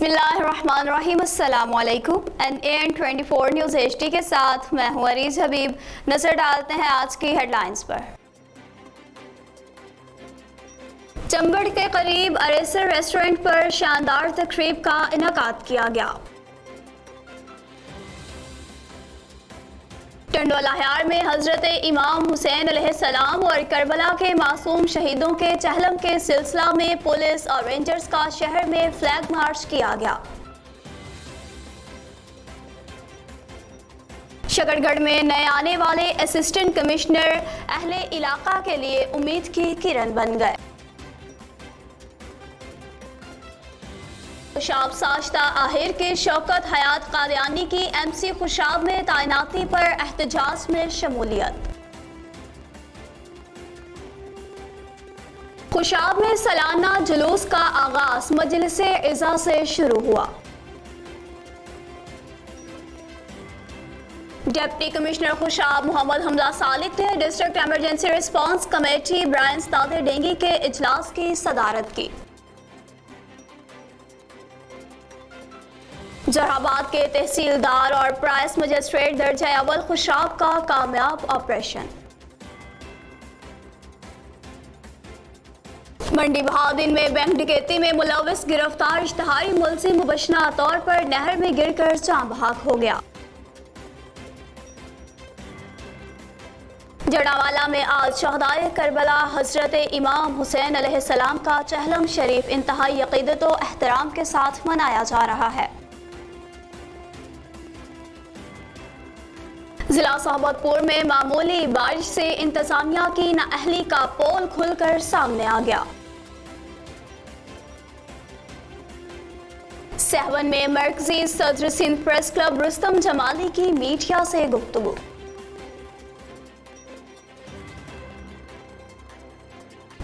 बिस्मिल्लाहिर्रहमानिर्रहीम। अस्सलाम वालेकुम। NAN 24 न्यूज़ HD के साथ मैं हूँ अरीज हबीब। नजर डालते हैं आज की हेडलाइंस पर। चंबड़ के करीब अरेसर रेस्टोरेंट पर शानदार तकरीब का इनेकाद किया गया। टंडोला हयार में हजरत इमाम हुसैन अलैहिस्सलाम और करबला के मासूम शहीदों के चहलम के सिलसिला में पुलिस और रेंजर्स का शहर में फ्लैग मार्च किया गया। शकरगढ़ में नए आने वाले असिस्टेंट कमिश्नर अहले इलाका के लिए उम्मीद की किरण बन गए। खुशाब साश्ता आहिर के शौकत हयात कादियानी की MC खुशाब में तैनाती पर एहतजाज में शमूलियत। खुशाब में सालाना जुलूस का आगाज मजलिसे इज़ा से शुरू हुआ। डिप्टी कमिश्नर खुशाब मोहम्मद हमजा सालिक ने डिस्ट्रिक्ट एमरजेंसी रिस्पांस कमेटी ब्रायन तादे डेंगी के इजलास की सदारत की। जहाबाद के तहसीलदार और प्राइस मजिस्ट्रेट दर्जा अव्वल खुशाब का कामयाब ऑपरेशन। मंडी बहादुर में बैंक डकैती में मुलविस गिरफ्तार इश्तहारी मुलजिम मुबशना तौर पर नहर में गिरकर जान बहक हो गया। जड़ावाला में आज शहदाए करबला हजरत इमाम हुसैन अलैहिस्सलाम का चहलम शरीफ इंतहाई अकीदत व एहतराम के साथ मनाया जा रहा है। जिला सोहबतपुर में मामूली बारिश से इंतजामिया की नाअहली का पोल खुलकर सामने आ गया। सहवन में मरकजी सदर सिंध प्रेस क्लब रुस्तम जमाली की मीडिया से गुफ्तगू।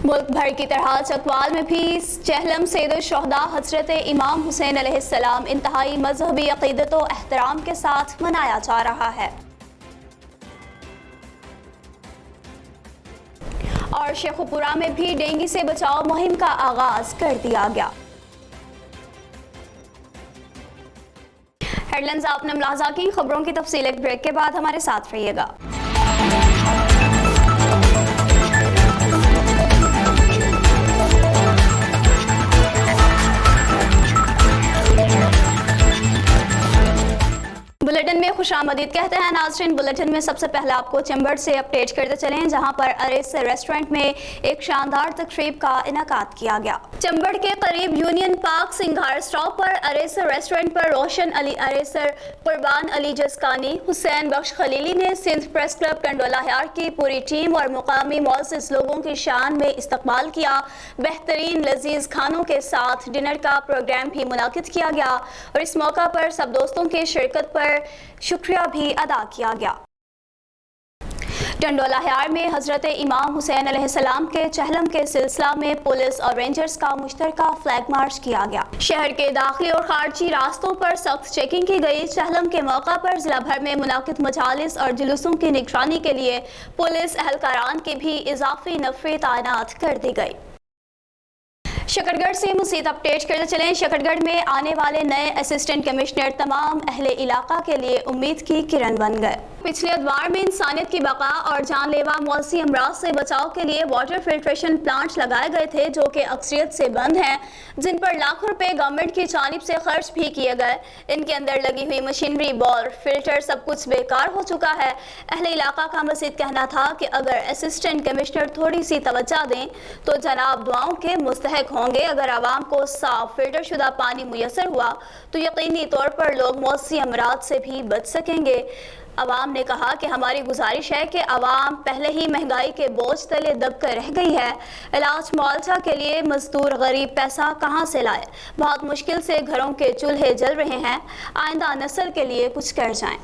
मुल्क भर की तरह चकवाल में भी चहलम सैयद शोहदा हजरत इमाम हुसैन अलैहिस्सलाम इंतहाई मजहबी अकीदत व एहतराम के साथ मनाया जा रहा है। और शेखुपुरा में भी डेंगू से बचाव मुहिम का आगाज कर दिया गया। हेडलाइंस आपने मुलाजा की। खबरों की तफसील एक ब्रेक के बाद हमारे साथ रहिएगा। बुलेटिन में खुशामदीद कहते हैं नाज़रीन। बुलेटिन में सबसे पहले आपको चंबड़ से अपडेट करते चलें, जहां पर अरेसर रेस्टोरेंट में एक शानदार तकरीब का इनेकाद किया गया। चंबड़ के करीब यूनियन पार्क सिंघार स्टॉप पर अरेसर रेस्टोरेंट पर रोशन अली अरेसर, कुर्बान अली जसकानी, हुसैन बख्श खलीली ने सिंध प्रेस क्लब टंडोला हयार की पूरी टीम और मुकामी मुअज़्ज़िज़ लोगों की शान में इस्तकबाल किया। बेहतरीन लजीज खानों के साथ डिनर का प्रोग्राम भी मुनाकिद किया गया और इस मौका पर सब दोस्तों की शिरकत पर शुक्रिया भी अदा किया गया। टंडोला हयार में हजरत इमाम हुसैन अलैहिस्सलाम के चहलम के सिलसिला में पुलिस और रेंजर्स का मुश्तरका फ्लैग मार्च किया गया। शहर के दाखिली और खारजी रास्तों पर सख्त चेकिंग की गई। चहलम के मौका पर जिला भर में मुनाकिद मजालिस और जुलूसों की निगरानी के लिए पुलिस एहलकारान की भी इजाफी नफरी तैनात कर दी गई। शकरगढ़ से मज़ीद अपडेट करते चलें। शकरगढ़ में आने वाले नए असिस्टेंट कमिश्नर तमाम अहले इलाका के लिए उम्मीद की किरण बन गए। पिछले अदवार में इंसानियत की बका और जानलेवा मौसी अमराज से बचाव के लिए वाटर फिल्ट्रेशन प्लांट्स लगाए गए थे, जो कि अक्सरियत से बंद हैं, जिन पर लाखों रुपए गवर्नमेंट की जानिब से खर्च भी किए गए। इनके अंदर लगी हुई मशीनरी, बॉल, फिल्टर सब कुछ बेकार हो चुका है। अहले इलाका का मज़ीद कहना था कि अगर असिस्टेंट कमिश्नर थोड़ी सी तवज्जो दें तो जनाब दुआओं के मुस्तहक होंगे। अगर आवाम को साफ फिल्टर शुदा पानी मुयसर हुआ तो यकीनी तौर पर लोग मौसी अमराज से भी बच सकेंगे। अवाम ने कहा कि हमारी गुजारिश है कि अवाम पहले ही महंगाई के बोझ तले दब कर रह गई है। इलाज मुआवजा के लिए मजदूर गरीब पैसा कहाँ से लाए? बहुत मुश्किल से घरों के चूल्हे जल रहे हैं। आइंदा नस्ल के लिए कुछ कर जाएं।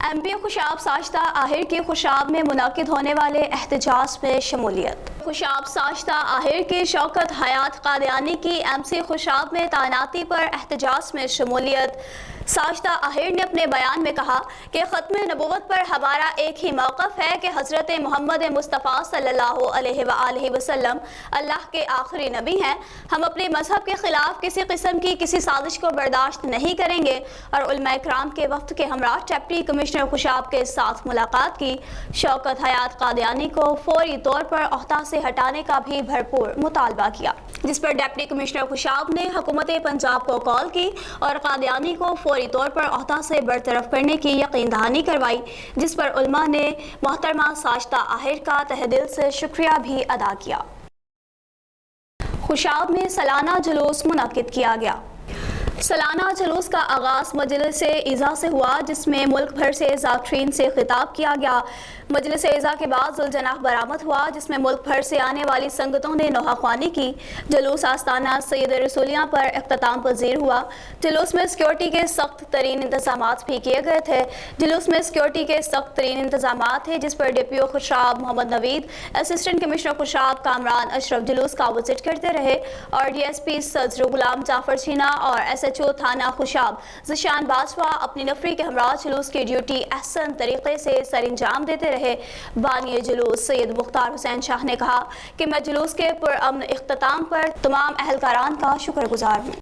MP खुशाब साश्ता आहिर की खुशाब में मुनाकिद होने वाले एहतजाज में शमूलियत। खुशाब साश्ता आहिर की शौकत हयात कादियानी की MC खुशाब में तैनाती पर एहतजाज में शमूलियत। ساجدہ آہر نے اپنے بیان میں کہا کہ ختم نبوت پر ہمارا ایک ہی موقف ہے کہ حضرت محمد مصطفیٰ صلی اللہ علیہ وآلہ وسلم اللہ کے آخری نبی ہیں۔ ہم اپنے مذہب کے خلاف کسی قسم کی کسی سازش کو برداشت نہیں کریں گے اور علماء کرام کے وفد کے ہمراہ ڈپٹی کمشنر خوشاب کے ساتھ ملاقات کی۔ شوکت حیات قادیانی کو فوری طور پر عہدہ سے ہٹانے کا بھی بھرپور مطالبہ کیا، جس پر ڈپٹی کمشنر خوشاب نے حکومت پنجاب کو کال کی اور قادیانی کو فوری طور پر عہدہ سے برطرف کرنے کی یقین دہانی کروائی، جس پر علماء نے محترمہ ساجدہ آہر کا تہہ دل سے شکریہ بھی ادا کیا۔ خوشاب میں سالانہ جلوس منعقد کیا گیا۔ سالانہ جلوس کا آغاز مجلس اعزا سے ہوا، جس میں ملک بھر سے ذاکرین سے خطاب کیا گیا۔ مجلس اعزا کے بعد ذوالجناح برآمد ہوا، جس میں ملک بھر سے آنے والی سنگتوں نے نوحہ خوانی کی۔ جلوس آستانہ سید رسولیاں پر اختتام پذیر ہوا۔ جلوس میں سیکورٹی کے سخت ترین انتظامات بھی کیے گئے تھے۔ جلوس میں سیکورٹی کے سخت ترین انتظامات تھے، جس پر ڈپیو خوشاب محمد نوید، اسسٹنٹ کمشنر خوشاب کامران اشرف جلوس کا وزٹ کرتے رہے اور ڈی ایس پی صدر غلام جعفر چھینا اور ایس ایچ او تھانہ خوشاب ذیشان باجوہ اپنی نفری کے ہمراہ جلوس کی ڈیوٹی احسن طریقے سے سر انجام دیتے رہے۔ بانی جلوس سید مختار حسین شاہ نے کہا کہ میں جلوس کے پرامن اختتام پر تمام اہلکاران کا شکر گزار ہوں۔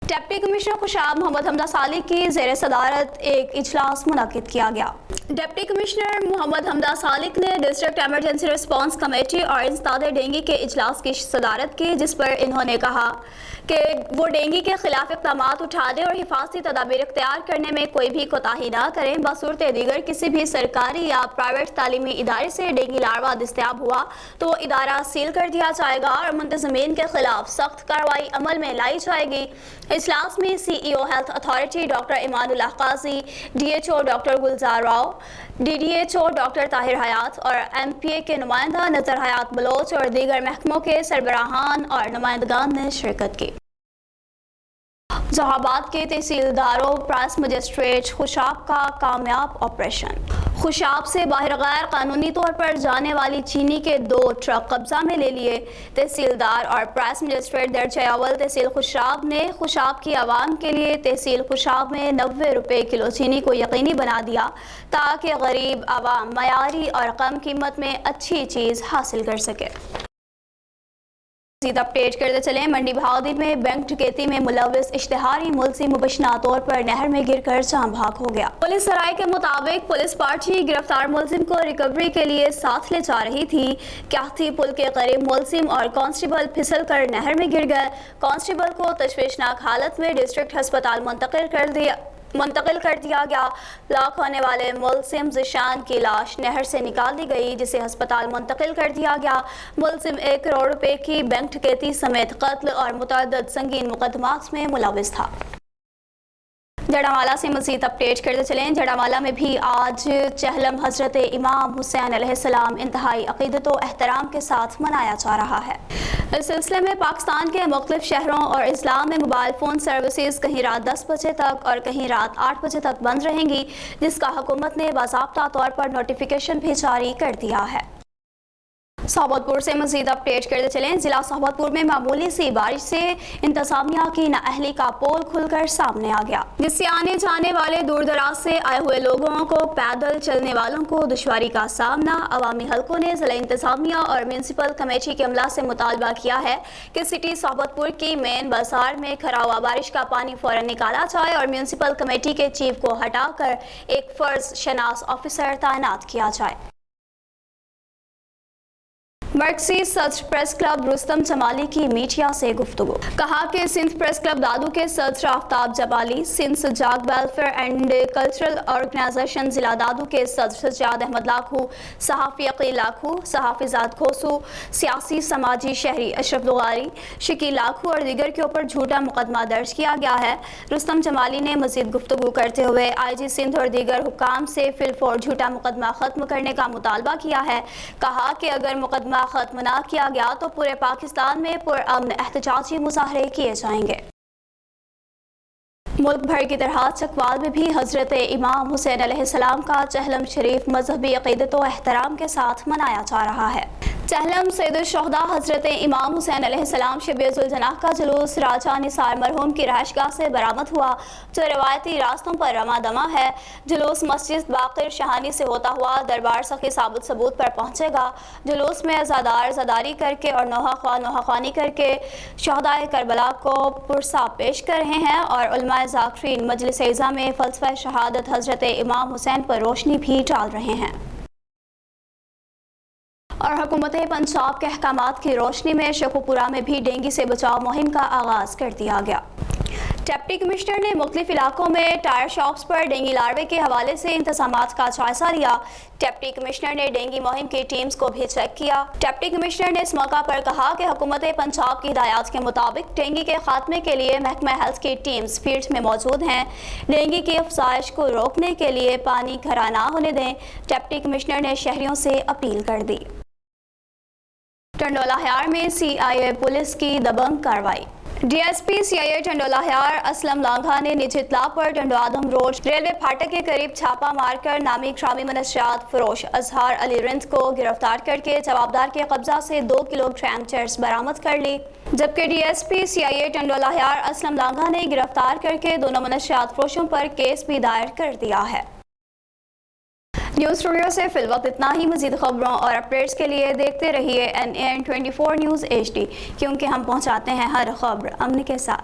ڈپٹی کمشنر خوشاب محمد حمدہ سالک کی زیر صدارت ایک اجلاس منعقد کیا گیا۔ ڈپٹی کمشنر محمد حمدہ سالک نے ڈسٹرکٹ ایمرجنسی رسپانس کمیٹی اور انسداد ڈینگی کے اجلاس کی صدارت کی، جس پر انہوں نے کہا کہ وہ ڈینگی کے خلاف اقدامات اٹھانے اور حفاظتی تدابیر اختیار کرنے میں کوئی بھی کوتاہی نہ کریں۔ بصورت دیگر کسی بھی سرکاری یا پرائیویٹ تعلیمی ادارے سے ڈینگی لاڑوا دستیاب ہوا تو وہ ادارہ سیل کر دیا جائے گا اور منتظمین کے خلاف سخت کارروائی عمل میں لائی جائے گی۔ اجلاس میں C E O health authority doctor Iman Ullah Qazi, D H O doctor Gulzar Rao, D D H O doctor Tahir Hayat اور ایم پی اے کے نمائندہ نذر حیات بلوچ اور دیگر محکموں کے سربراہان اور نمائندگان نے شرکت کی۔ ظفر آباد کے تحصیلداروں پرائس مجسٹریٹ خوشاب کا کامیاب آپریشن۔ خوشاب سے باہر غیر قانونی طور پر جانے والی چینی کے 2 ٹرک قبضہ میں لے لیے۔ تحصیلدار اور پرائس مجسٹریٹ درجہ اول تحصیل خوشاب نے خوشاب کی عوام کے لیے تحصیل خوشاب میں 90 روپے کلو چینی کو یقینی بنا دیا تاکہ غریب عوام معیاری اور کم قیمت میں اچھی چیز حاصل کر سکے۔ مزید اپڈیٹ کرتے چلیں، منڈی بہادر میں بینک ڈکیتی میں ملوث اشتہاری ملزم مبینہ طور پر نہر میں گر کر جاں بحق ہو گیا۔ پولیس سرائے کے مطابق پولیس پارٹی گرفتار ملزم کو ریکوری کے لیے ساتھ لے جا رہی تھی۔ کیاہتی پل کے قریب ملزم اور کانسٹیبل پھسل کر نہر میں گر گئے۔ کانسٹیبل کو تشویشناک حالت میں ڈسٹرکٹ ہسپتال منتقل کر دیا گیا۔ لاک ہونے والے ملزم ذیشان کی لاش نہر سے نکال دی گئی، جسے ہسپتال منتقل کر دیا گیا۔ ملزم 1 کروڑ روپے کی بینک ڈکیتی سمیت قتل اور متعدد سنگین مقدمات میں ملوث تھا۔ جڑامالہ سے مزید اپڈیٹ کرتے چلیں، جڑامالہ میں بھی آج چہلم حضرت امام حسین علیہ السلام انتہائی عقیدت و احترام کے ساتھ منایا جا رہا ہے۔ اس سلسلے میں پاکستان کے مختلف شہروں اور اضلاع میں موبائل فون سروسز کہیں رات 10 بجے تک اور کہیں رات 8 بجے تک بند رہیں گی، جس کا حکومت نے باضابطہ طور پر نوٹیفیکیشن بھی جاری کر دیا ہے۔ صحبت سے مزید اپڈیٹ کرتے چلیں، ضلع صحبت میں معمولی سی بارش سے انتظامیہ کی نااہلی کا پول کھل کر سامنے آ گیا، جس سے آنے جانے والے دور دراز سے آئے ہوئے لوگوں کو پیدل چلنے والوں کو دشواری کا سامنا۔ عوامی حلقوں نے ضلع انتظامیہ اور میونسپل کمیٹی کے عملہ سے مطالبہ کیا ہے کہ سٹی صحبت کی مین بازار میں کھڑا ہوا بارش کا پانی فوراً نکالا جائے اور میونسپل کمیٹی کے چیف کو ہٹا کر ایک فرض شناس آفیسر تعینات کیا جائے۔ مرکزی صدر پریس کلب رستم جمالی کی میڈیا سے گفتگو۔ کہا کہ سندھ پریس کلب دادو کے صدر Aftab Jamali, Sindh Sujag welfare and cultural organisation ضلع دادو کے صدر سجاد احمد لاکھو، صحافی عقیل لاکھو، صحافی زاد کھوسو، سیاسی سماجی شہری اشرف دغاری، شکیل لاکھو اور دیگر کے اوپر جھوٹا مقدمہ درج کیا گیا ہے۔ رستم جمالی نے مزید گفتگو کرتے ہوئے آئی جی سندھ اور دیگر حکام سے فی الفور جھوٹا مقدمہ ختم کرنے کا مطالبہ کیا ہے۔ کہا کہ اگر مقدمہ ختم نہ کیا گیا تو پورے پاکستان میں پرامن احتجاجی مظاہرے کیے جائیں گے۔ ملک بھر کی طرح چکوال میں بھی حضرت امام حسین علیہ السلام کا چہلم شریف مذہبی عقیدت و احترام کے ساتھ منایا جا رہا ہے۔ चहलम सैयद-उश-शुहदा हजरत इमाम हुसैन अलैहिस्सलाम शब-ए-ज़ुल-जनाह का जुलूस राजा निसार मरहूम की रहायशगाह से बरामद हुआ, जो रवायती रास्तों पर रमा दमा है। जुलूस मस्जिद बाक़िर शहानी से होता हुआ दरबार सखी साबित सबूत पर पहुँचेगा। जुलूस में अज़ादार ज़ादारी करके और नोहाख्वानी करके शुहदाए करबला को पुरसा पेश कर रहे हैं और उलमाए ज़ाकिरीन मजलिस इज़्ज़ा में फ़लसफ़े शहादत हजरत इमाम हुसैन पर रोशनी भी डाल रहे हैं। और हुकूमत पंजाब के अहकामात की रोशनी में शेखुपुरा में भी डेंगू से बचाव मुहिम का आगाज़ कर दिया गया। डिप्टी कमिश्नर ने मुख्तलिफ इलाकों में टायर शॉप्स पर डेंगू लार्वे के हवाले से इंतजामात का जायजा लिया। डिप्टी कमिश्नर ने डेंगू मुहिम की टीम्स को भी चेक किया। डिप्टी कमिश्नर ने इस मौका पर कहा कि हुकूमत पंजाब की हिदायत के मुताबिक डेंगू के खात्मे के लिए महकमा हेल्थ की टीम्स फील्ड में मौजूद हैं। डेंगू की अफजाइश को रोकने के लिए पानी खरा ना होने दें। डिप्टी कमिश्नर ने शहरियों से अपील कर दी। टंडोला हयार में CIA पुलिस की दबंग कार्रवाई। DSP CIA टंडोला हयार असलम लांघा ने निजी इत्तला पर टंडोआदम रोड रेलवे फाटक के करीब छापा मारकर नामी ग्रामी मनशियात फरोश अजहार अली रिंद को गिरफ्तार करके जवाबदार के कब्जा से 2 किलोग्राम चर्स बरामद कर ली, जबकि DSP CIA टंडोला हयार असलम लांघा ने गिरफ्तार करके दोनों मनशियात फरोशों पर केस भी दायर कर दिया है। न्यूज़ स्टूडियो से फिल वक्त इतना ही। मज़ीद खबरों और अपडेट्स के लिए देखते रहिए NAN 24 न्यूज़ HD, क्योंकि हम पहुंचाते हैं हर खबर अमन के साथ।